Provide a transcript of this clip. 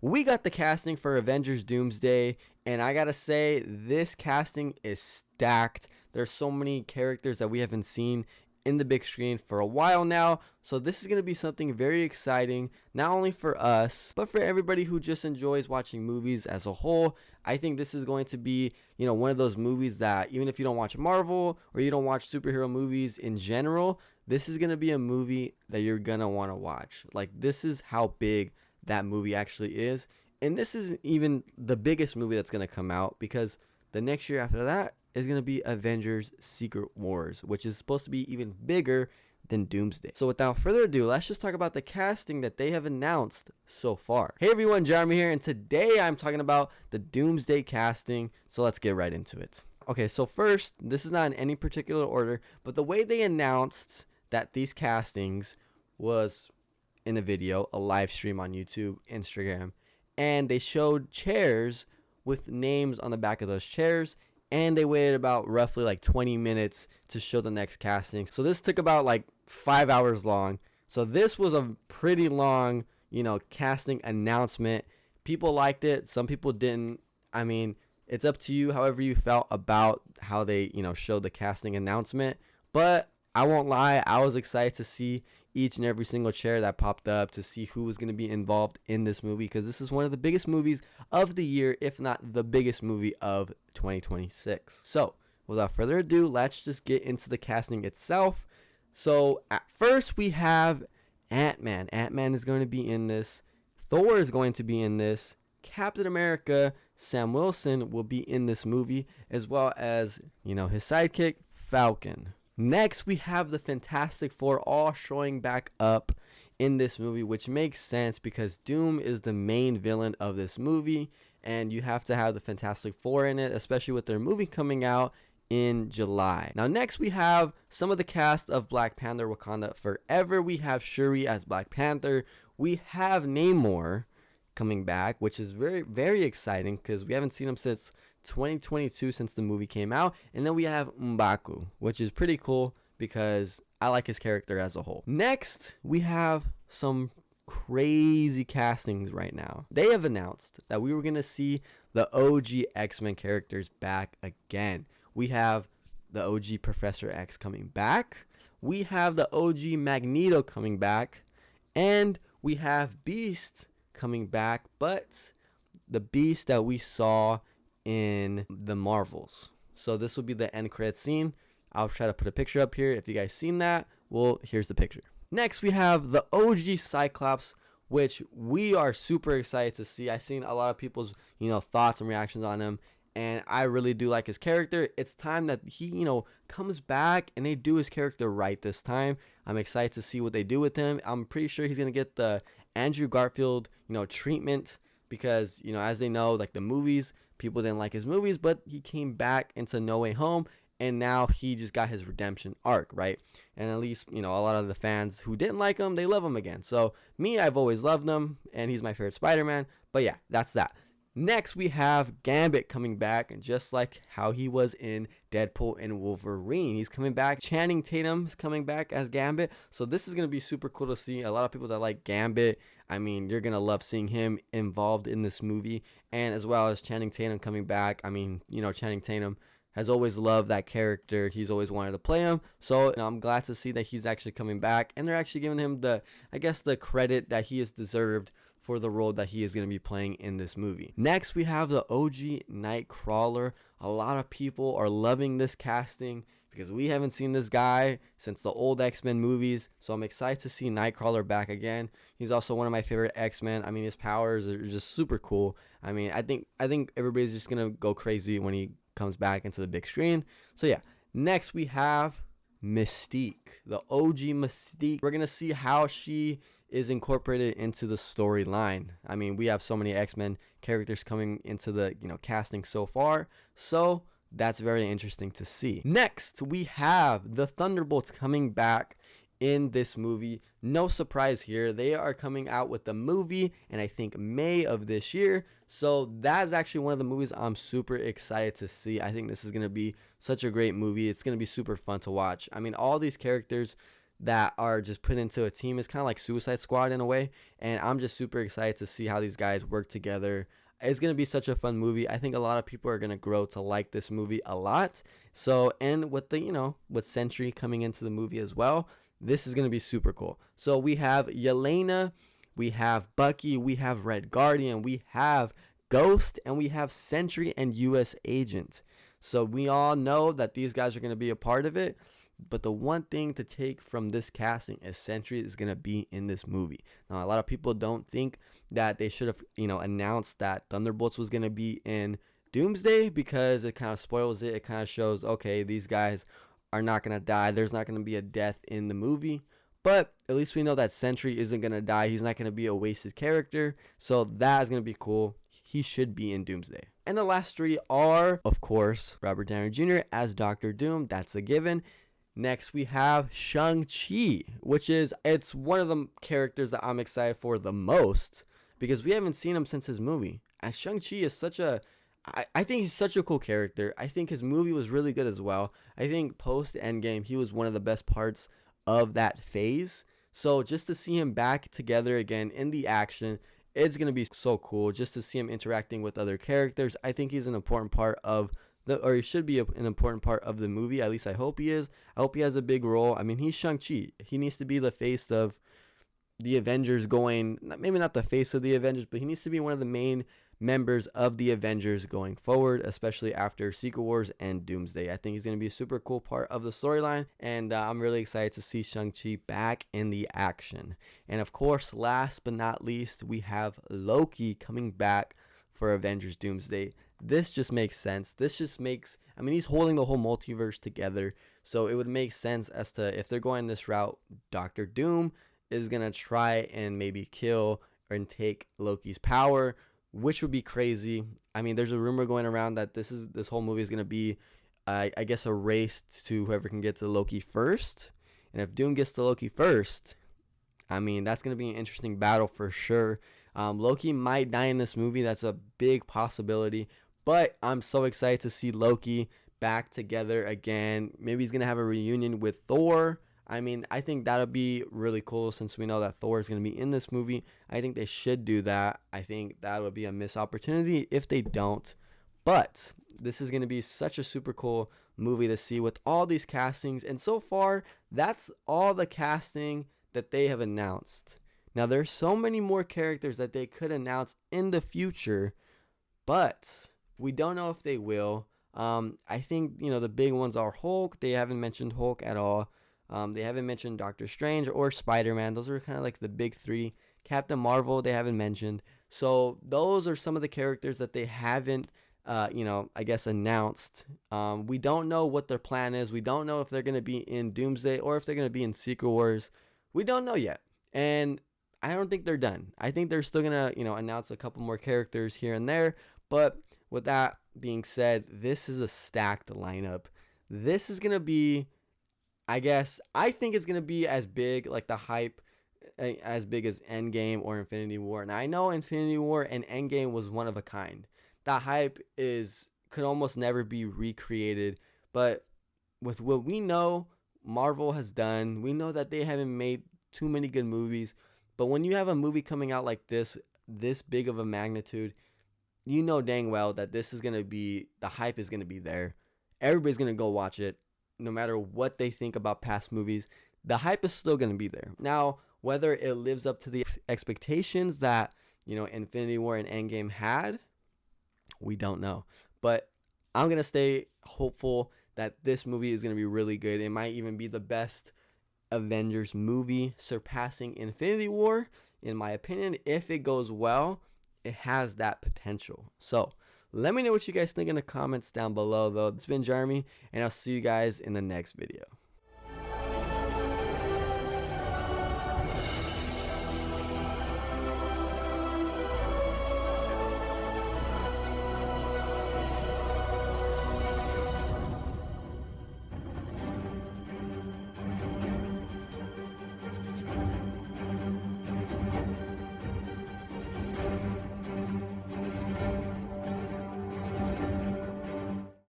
We got the casting for Avengers Doomsday, and I gotta say, this casting is stacked. There's so many characters that we haven't seen in the big screen for a while now, so this is gonna be something very exciting, not only for us, but for everybody who just enjoys watching movies as a whole. I think this is going to be, one of those movies that even if you don't watch Marvel or you don't watch superhero movies in general, this is gonna be a movie that you're gonna wanna watch. Like, this is how big that movie actually is. And this isn't even the biggest movie that's going to come out, because the next year after that is going to be Avengers Secret Wars, which is supposed to be even bigger than Doomsday. So without further ado, let's just talk about the casting that they have announced so far. Hey everyone, Jeremy here, and today I'm talking about the Doomsday casting. So let's get right into it. Okay, so first, this is not in any particular order, but the way they announced that these castings was in a video, a live stream on YouTube, Instagram, and they showed chairs with names on the back of those chairs, and they waited about roughly like 20 minutes to show the next casting. So this took about like 5 hours long. So this was a pretty long, casting announcement. People liked it, some people didn't. I mean, it's up to you however you felt about how they, showed the casting announcement. But I won't lie, I was excited to see each and every single chair that popped up, to see who was going to be involved in this movie, because this is one of the biggest movies of the year, if not the biggest movie of 2026. So without further ado, let's just get into the casting itself. So at first we have Ant-Man. Ant-Man is going to be in this. Thor is going to be in this. Captain America, Sam Wilson, will be in this movie, as well as, his sidekick, Falcon. Next, we have the Fantastic Four all showing back up in this movie, which makes sense because Doom is the main villain of this movie, and you have to have the Fantastic Four in it, especially with their movie coming out in July. Now, next, we have some of the cast of Black Panther Wakanda Forever. We have Shuri as Black Panther. We have Namor coming back, which is very, very exciting because we haven't seen him since 2022, since the movie came out. And then we have M'Baku, which is pretty cool because I like his character as a whole. Next, we have some crazy castings right now. They have announced that we were going to see the OG X-Men characters back again. We have the OG Professor X coming back. We have the OG Magneto coming back. And we have Beast coming back, but the Beast that we saw in the Marvels. So this will be the end credit scene. I'll try to put a picture up here if you guys seen that. Well, here's the picture. Next, we have the OG Cyclops, which we are super excited to see. I've seen a lot of people's, thoughts and reactions on him, and I really do like his character. It's time that he, comes back and they do his character right this time. I'm excited to see what they do with him. I'm pretty sure he's going to get the Andrew Garfield, treatment, because, as they know, like the movies, people didn't like his movies, but he came back into No Way Home, and now he just got his redemption arc, right? And at least, a lot of the fans who didn't like him, they love him again. So me, I've always loved him, and he's my favorite Spider-Man. But yeah, that's that. Next, we have Gambit coming back, and just like how he was in Deadpool and Wolverine, he's coming back. Channing Tatum is coming back as Gambit, so this is going to be super cool to see. A lot of people that like Gambit, I mean, you're going to love seeing him involved in this movie, and as well as Channing Tatum coming back. I mean, Channing Tatum has always loved that character. He's always wanted to play him, so I'm glad to see that he's actually coming back, and they're actually giving him the credit that he has deserved for the role that he is going to be playing in this movie. Next, we have the OG Nightcrawler. A lot of people are loving this casting because we haven't seen this guy since the old X-Men movies, so I'm excited to see Nightcrawler back again. He's also one of my favorite X-Men. I mean, his powers are just super cool. I mean, I think everybody's just going to go crazy when he comes back into the big screen. So yeah, next we have Mystique, the OG Mystique. We're going to see how she is incorporated into the storyline. I mean, we have so many X-Men characters coming into the, casting so far. So that's very interesting to see. Next, we have the Thunderbolts coming back in this movie. No surprise here. They are coming out with the movie in, I think, May of this year. So that is actually one of the movies I'm super excited to see. I think this is going to be such a great movie. It's going to be super fun to watch. I mean, all these characters, that are just put into a team. It's kind of like Suicide Squad in a way, and I'm just super excited to see how these guys work together. It's going to be such a fun movie. I think a lot of people are going to grow to like this movie a lot. So, and with the, with Sentry coming into the movie as well, this is going to be super cool. So we have Yelena, we have Bucky, we have Red Guardian, we have Ghost, and we have Sentry and US Agent. So we all know that these guys are going to be a part of it. But the one thing to take from this casting is Sentry is going to be in this movie. Now, a lot of people don't think that they should have, announced that Thunderbolts was going to be in Doomsday, because it kind of spoils it. It kind of shows, okay, these guys are not going to die. There's not going to be a death in the movie. But at least we know that Sentry isn't going to die. He's not going to be a wasted character. So that is going to be cool. He should be in Doomsday. And the last three are, of course, Robert Downey Jr. as Doctor Doom. That's a given. Next, we have Shang-Chi, it's one of the characters that I'm excited for the most, because we haven't seen him since his movie. And Shang-Chi is I think he's such a cool character. I think his movie was really good as well. I think post-Endgame, he was one of the best parts of that phase. So just to see him back together again in the action, it's going to be so cool just to see him interacting with other characters. I think he's an important part of he should be an important part of the movie. At least I hope he is. I hope he has a big role. I mean, he's Shang-Chi. He needs to be the face of the Avengers maybe not the face of the Avengers, but he needs to be one of the main members of the Avengers going forward, especially after Secret Wars and Doomsday. I think he's going to be a super cool part of the storyline, and I'm really excited to see Shang-Chi back in the action. And of course, last but not least, we have Loki coming back for Avengers Doomsday. This just makes sense. He's holding the whole multiverse together, so it would make sense as to if they're going this route, Doctor Doom is going to try and maybe kill and take Loki's power, which would be crazy. I mean, there's a rumor going around that this whole movie is going to be, I guess, a race to whoever can get to Loki first. And if Doom gets to Loki first, I mean, that's going to be an interesting battle for sure. Loki might die in this movie. That's a big possibility. But I'm so excited to see Loki back together again. Maybe he's going to have a reunion with Thor. I mean, I think that would be really cool since we know that Thor is going to be in this movie. I think they should do that. I think that would be a missed opportunity if they don't. But this is going to be such a super cool movie to see with all these castings. And so far, that's all the casting that they have announced. Now, there's so many more characters that they could announce in the future, but we don't know if they will. I think, the big ones are Hulk. They haven't mentioned Hulk at all. They haven't mentioned Doctor Strange or Spider-Man. Those are kind of like the big three. Captain Marvel, they haven't mentioned. So those are some of the characters that they haven't, I guess announced. We don't know what their plan is. We don't know if they're going to be in Doomsday or if they're going to be in Secret Wars. We don't know yet. And I don't think they're done. I think they're still going to, announce a couple more characters here and there. But with that being said, this is a stacked lineup. This is going to be, I think it's going to be as big, like the hype, as big as Endgame or Infinity War. And I know Infinity War and Endgame was one of a kind. The hype could almost never be recreated. But with what we know Marvel has done, we know that they haven't made too many good movies. But when you have a movie coming out like this big of a magnitude, you know dang well that this is going to be, the hype is going to be there. Everybody's going to go watch it. No matter what they think about past movies, the hype is still going to be there. Now, whether it lives up to the expectations that, Infinity War and Endgame had, we don't know. But I'm going to stay hopeful that this movie is going to be really good. It might even be the best Avengers movie, surpassing Infinity War. In my opinion, if it goes well, it has that potential. So let me know what you guys think in the comments down below, though. It's been Jeremy, and I'll see you guys in the next video.